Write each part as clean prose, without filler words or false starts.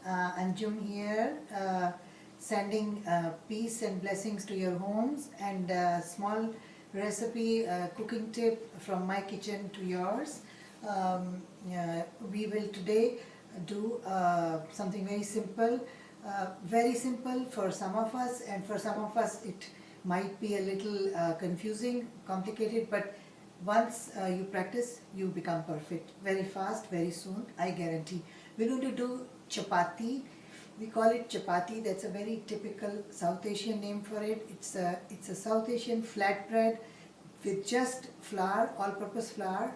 Anjum here, sending peace and blessings to your homes, and small recipe, cooking tip from my kitchen to yours. We will today do something very simple for some of us, and for some of us it might be a little confusing, complicated, but once you practice, you become perfect very fast, very soon, I guarantee. We're going to do chapati. We call it chapati. That's a very typical South Asian name for it. It's a South Asian flatbread with just flour, all-purpose flour,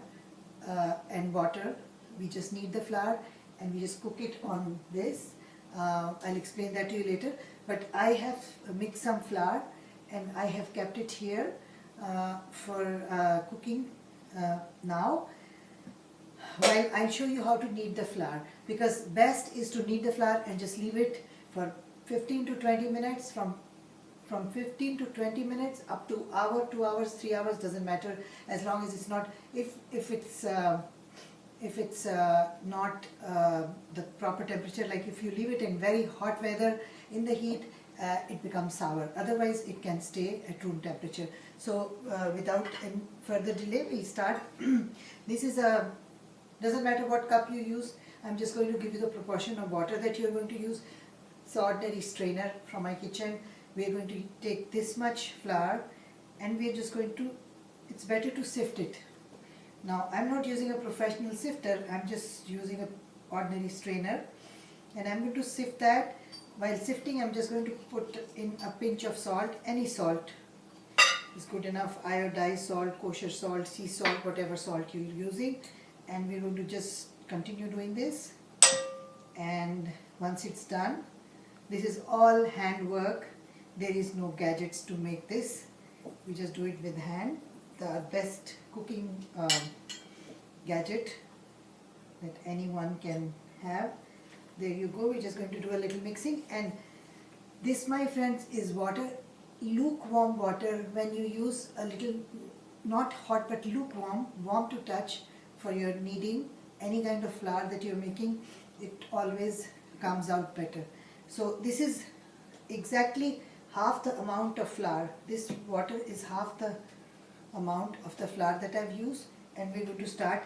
and water. We just need the flour and we just cook it on this. I'll explain that to you later. But I have mixed some flour and I have kept it here for cooking now. While I'll show you how to knead the flour, because best is to knead the flour and just leave it for 15 to 20 minutes, from 15 to 20 minutes up to hour, 2 hours, 3 hours, doesn't matter, as long as it's not, if it's not the proper temperature, like if you leave it in very hot weather in the heat, it becomes sour. Otherwise it can stay at room temperature. So without any further delay, we'll start. This is a, doesn't matter what cup you use, I'm just going to give you the proportion of water that you're going to use. It's an ordinary strainer from my kitchen. We're going to take this much flour and we're just going to, it's better to sift it. Now I'm not using a professional sifter, I'm just using an ordinary strainer, and I'm going to sift that. While sifting, I'm just going to put in a pinch of salt. Any salt is good enough, iodized salt, kosher salt, sea salt, whatever salt you're using. And we're going to just continue doing this, and once it's done, this is all hand work. There is no gadgets to make this, we just do it with hand. The best cooking gadget that anyone can have. There you go. We're just going to do a little mixing, and this, my friends, is water, lukewarm water. When you use a little, not hot but lukewarm, warm to touch, for your kneading any kind of flour that you're making, it always comes out better. So this is exactly half the amount of flour. This water is half the amount of the flour that I've used, and we're going to start.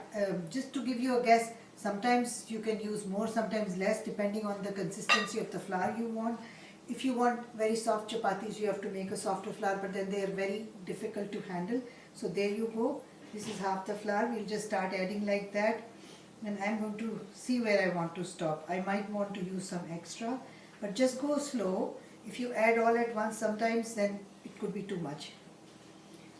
Just to give you a guess, sometimes you can use more, sometimes less, depending on the consistency of the flour you want. If you want very soft chapatis, you have to make a softer flour, but then they are very difficult to handle. So there you go. This is half the flour. We'll just start adding like that, and I'm going to see where I want to stop. I might want to use some extra, but just go slow. If you add all at once, sometimes then it could be too much.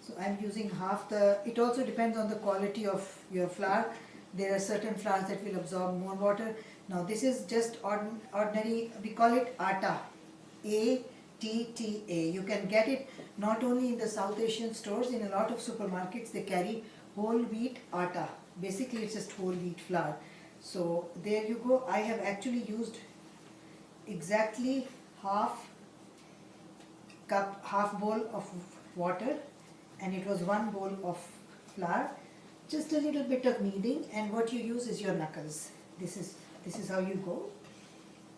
So I'm using half the, it also depends on the quality of your flour. There are certain flours that will absorb more water. Now this is just ordinary, we call it atta, A-T-T-A. You can get it not only in the South Asian stores, in a lot of supermarkets they carry whole wheat atta. Basically it's just whole wheat flour. So there you go. I have actually used exactly half bowl of water, and it was 1 bowl of flour. Just a little bit of kneading, and what you use is your knuckles. This is how you go.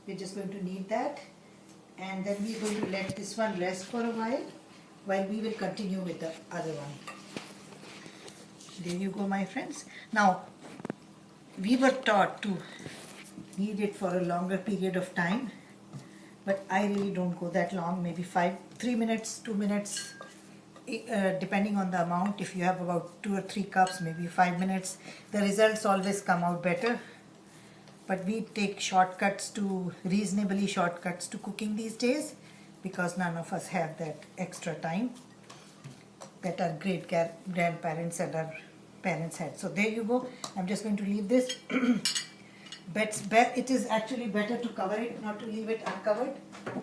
We're just going to knead that, and then we're going to let this one rest for a while we will continue with the other one. There you go, my friends. Now, we were taught to knead it for a longer period of time, but I really don't go that long, maybe 3 minutes, 2 minutes, depending on the amount. If you have about 2 or 3 cups, maybe 5 minutes, the results always come out better. But we take reasonably shortcuts to cooking these days, because none of us have that extra time that our great grandparents and our parents had. So there you go. I'm just going to leave this. It is actually better to cover it, not to leave it uncovered.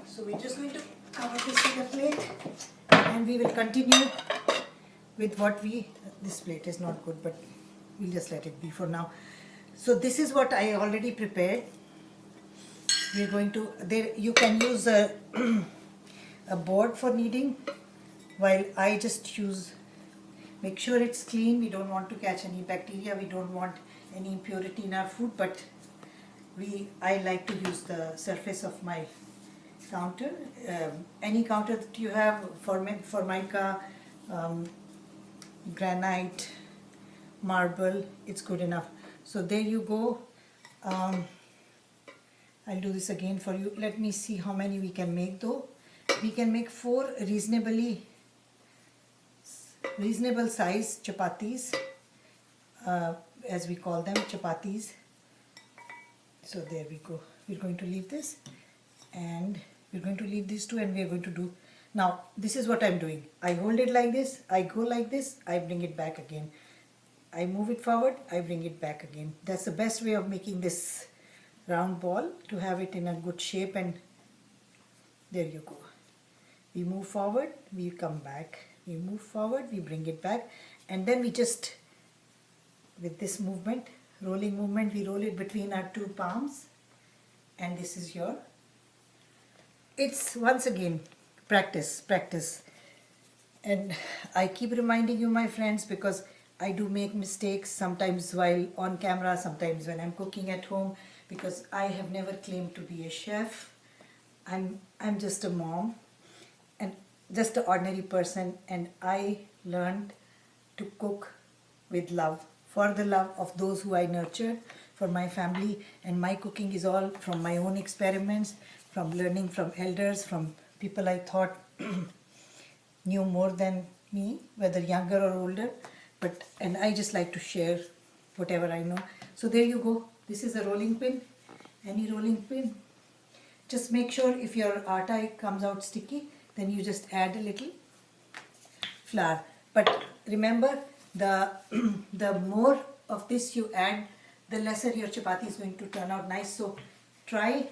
So we're just going to cover this with a plate, and we will continue with what this plate is not good, but we'll just let it be for now. So this is what I already prepared. We're going to, you can use a board for kneading, while I just make sure it's clean. We don't want to catch any bacteria, we don't want any impurity in our food, but I like to use the surface of my counter. Any counter that you have, formica, um, granite, marble, it's good enough. So there you go. I'll do this again for you. Let me see how many we can make though. We can make 4 reasonable size chapatis, as we call them, chapatis. So there we go. We're going to leave this, and we're going to leave these 2, and we're going to do. Now this is what I'm doing. I hold it like this, I go like this, I bring it back again. I move it forward, I bring it back again. That's the best way of making this round ball, to have it in a good shape. And there you go. We move forward, we come back. We move forward, we bring it back, and then we just, with this movement, rolling movement, we roll it between our 2 palms, and this is your, it's once again practice. And I keep reminding you, my friends, because I do make mistakes sometimes while on camera, sometimes when I'm cooking at home, because I have never claimed to be a chef. I'm just a mom and just an ordinary person, and I learned to cook with love, for the love of those who I nurtured, for my family. And my cooking is all from my own experiments, from learning from elders, from people I thought knew more than me, whether younger or older. And I just like to share whatever I know. So there you go. This is a rolling pin, any rolling pin. Just make sure if your atta comes out sticky, then you just add a little flour. But remember, the more of this you add, the lesser your chapati is going to turn out nice. So try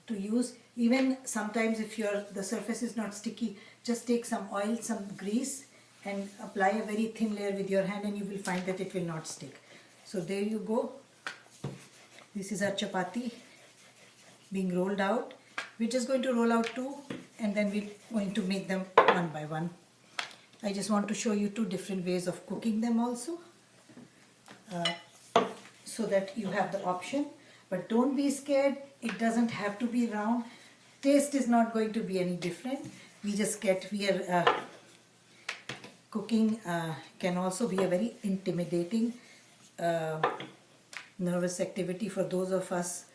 to use, even sometimes if the surface is not sticky, just take some oil, some grease, and apply a very thin layer with your hand, and you will find that it will not stick. So there you go. This is our chapati being rolled out. We're just going to roll out 2, and then we're going to make them one by one. I just want to show you 2 different ways of cooking them also, so that you have the option. But don't be scared, it doesn't have to be round. Taste is not going to be any different. Cooking can also be a very intimidating, nervous activity for those of us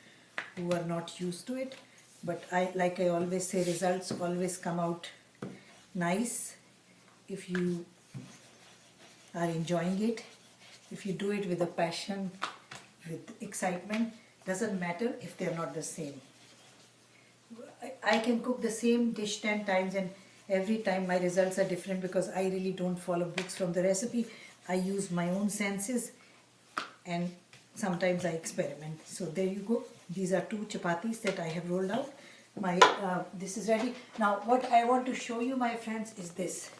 who are not used to it. But like I always say, results always come out nice if you are enjoying it, if you do it with a passion, with excitement. Doesn't matter if they're not the same. I can cook the same dish 10 times, and every time my results are different, because I really don't follow books from the recipe. I use my own senses, and sometimes I experiment. So there you go. These are 2 chapatis that I have rolled out. This is ready. Now what I want to show you, my friends, is this.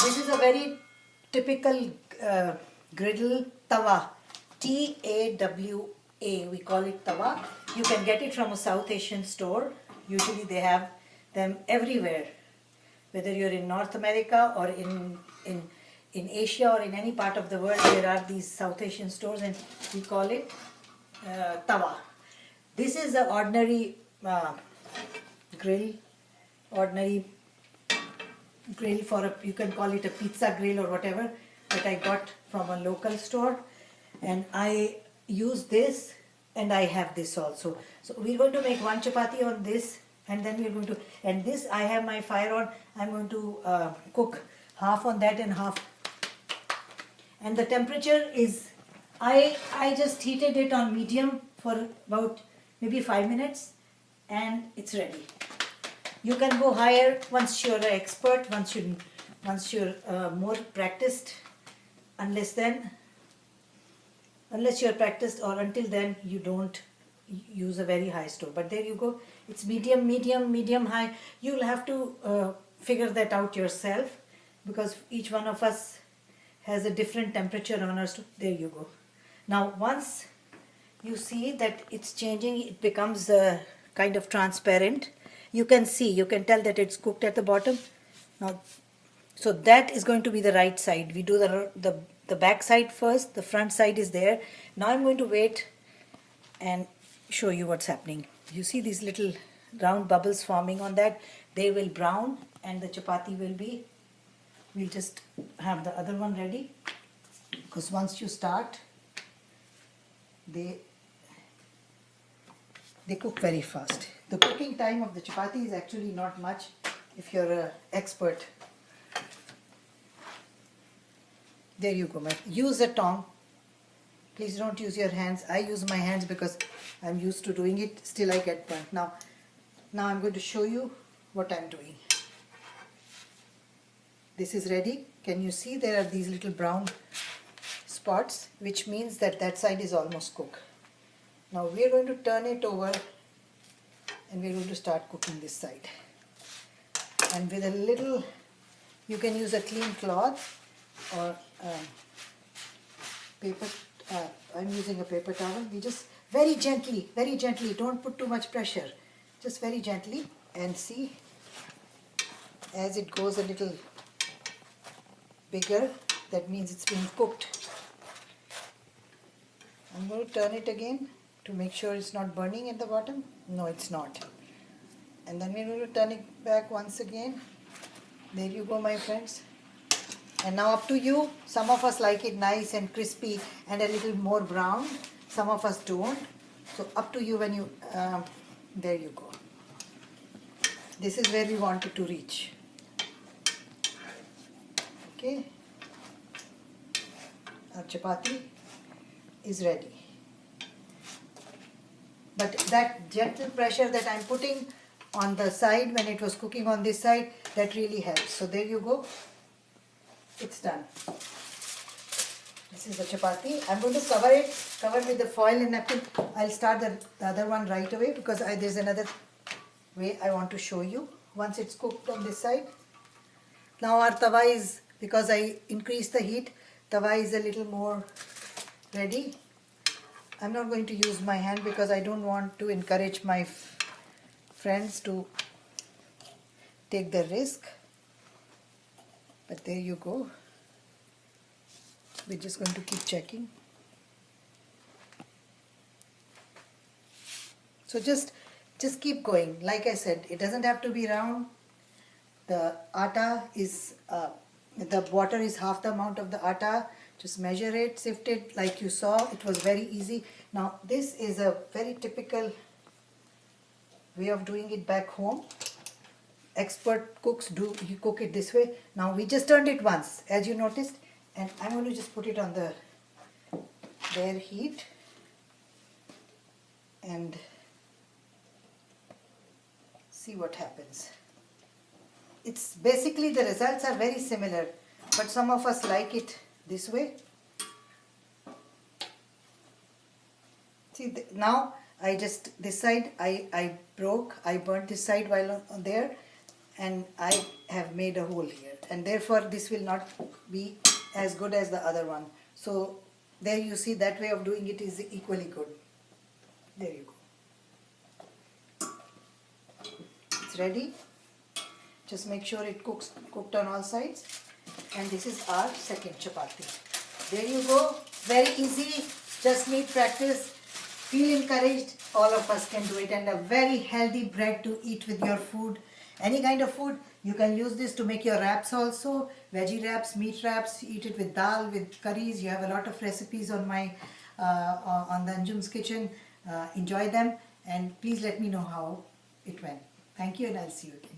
This is a very typical griddle tawa. T-A-W-A. We call it tawa. You can get it from a South Asian store. Usually they have them everywhere. Whether you're in North America or in Asia or in any part of the world, there are these South Asian stores, and we call it tawa. This is an ordinary grill, for you can call it a pizza grill or whatever, that I got from a local store, and I use this, and I have this also. So we're going to make 1 chapati on this, and then we're going to, and this I have my fire on. I'm going to cook half on that and half. And the temperature is, I just heated it on medium for about maybe 5 minutes, and it's ready. You can go higher once you're an expert, once you're more practiced. Unless you're practiced, or until then, you don't use a very high stove. But there you go. It's medium, high. You'll have to figure that out yourself, because each one of us has a different temperature on our stove. There you go. Now once you see that it's changing, it becomes kind of transparent. You can tell that it's cooked at the bottom. Now, so that is going to be the right side. We do the back side first, the front side is there. Now I'm going to wait and show you what's happening. You see these little round bubbles forming on that? They will brown and the chapati will be, we'll just have the other one ready, because once you start, they cook very fast. The cooking time of the chapati is actually not much if you're an expert. There you go. Use a tongue. Please don't use your hands. I use my hands because I'm used to doing it. Still I get burnt. Now I'm going to show you what I'm doing. This is ready. Can you see there are these little brown spots, which means that that side is almost cooked. Now we are going to turn it over and we're going to start cooking this side. And with a little, you can use a clean cloth or paper. I'm using a paper towel. We just very gently, don't put too much pressure. Just very gently, and see, as it goes a little bigger, that means it's being cooked. I'm going to turn it again to make sure it's not burning at the bottom. No, it's not. And then we're going to turn it back once again. There you go, my friends. And now up to you. Some of us like it nice and crispy and a little more brown. Some of us don't. So up to you when you, there you go. This is where we want it to reach. Okay. Our chapati is ready. But that gentle pressure that I'm putting on the side when it was cooking on this side, that really helps. So there you go. It's done. This is the chapati. I'm going to cover it with the foil and napkin. I'll start the other one right away because there's another way I want to show you once it's cooked on this side. Now our tawa is, because I increased the heat, tawa is a little more ready. I'm not going to use my hand because I don't want to encourage my friends to take the risk. But there you go. We're just going to keep checking. So just keep going. Like I said, it doesn't have to be round. The atta is, the water is half the amount of the atta. Just measure it, sift it like you saw. It was very easy. Now this is a very typical way of doing it back home. Expert cooks you cook it this way. Now we just turned it once, as you noticed, and I'm going to just put it on the bare heat and see what happens. It's basically, the results are very similar, but some of us like it this way. See, now I just, this side I burnt this side while on there, and I have made a hole here, and therefore this will not be as good as the other one. So there you see, that way of doing it is equally good. There you go. It's ready. Just make sure it cooked on all sides. And this is our second chapati. There you go. Very easy. Just need practice. Feel encouraged. All of us can do it. And a very healthy bread to eat with your food. Any kind of food. You can use this to make your wraps also. Veggie wraps, meat wraps. Eat it with dal, with curries. You have a lot of recipes on my on the Anjum's Kitchen. Enjoy them. And please let me know how it went. Thank you, and I'll see you again.